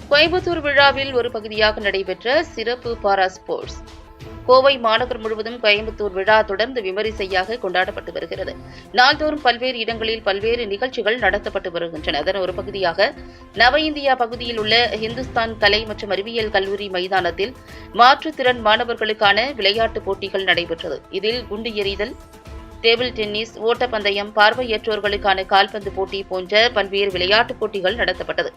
கோயம்புத்தூர் விழாவில் ஒரு பகுதியாக நடைபெற்ற சிறப்பு பாரா ஸ்போர்ட்ஸ். கோவை மாநகர் முழுவதும் கோயம்புத்தூர் விழா தொடர்ந்து விமரிசையாக கொண்டாடப்பட்டு வருகிறது. நாள்தோறும் பல்வேறு இடங்களில் பல்வேறு நிகழ்ச்சிகள் நடத்தப்பட்டு வருகின்றன. அதன் ஒரு பகுதியாக நவ இந்தியா பகுதியில் உள்ள இந்துஸ்தான் கலை மற்றும் அறிவியல் கல்லூரி மைதானத்தில் மாற்றுத்திறன் மாணவர்களுக்கான விளையாட்டுப் போட்டிகள் நடைபெற்றது. இதில் குண்டு எறிதல், டேபிள் டென்னிஸ், ஓட்டப்பந்தயம், பார்வையற்றோர்களுக்கான கால்பந்து போட்டி போன்ற பல்வேறு விளையாட்டுப் போட்டிகள் நடத்தப்பட்டது.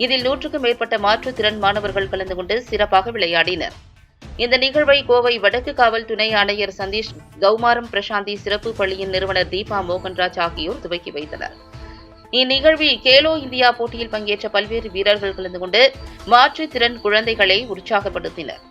இதில் 100க்கும் மேற்பட்ட மாற்றுத்திறன் மாணவர்கள் கலந்து கொண்டு சிறப்பாக விளையாடினர். இந்த நிகழ்வை கோவை வடக்கு காவல் துணை ஆணையர் சந்தீஷ், கௌமாரம் பிரசாந்தி சிறப்பு பள்ளியின் நிறுவனர் தீபா மோகன்ராஜ் ஆகியோர் துவக்கி வைத்தனர். இந்நிகழ்வில் கேலோ இந்தியா போட்டியில் பங்கேற்ற பல்வேறு வீரர்கள் கலந்து கொண்டு மாற்றுத்திறன் குழந்தைகளை உற்சாகப்படுத்தினர்.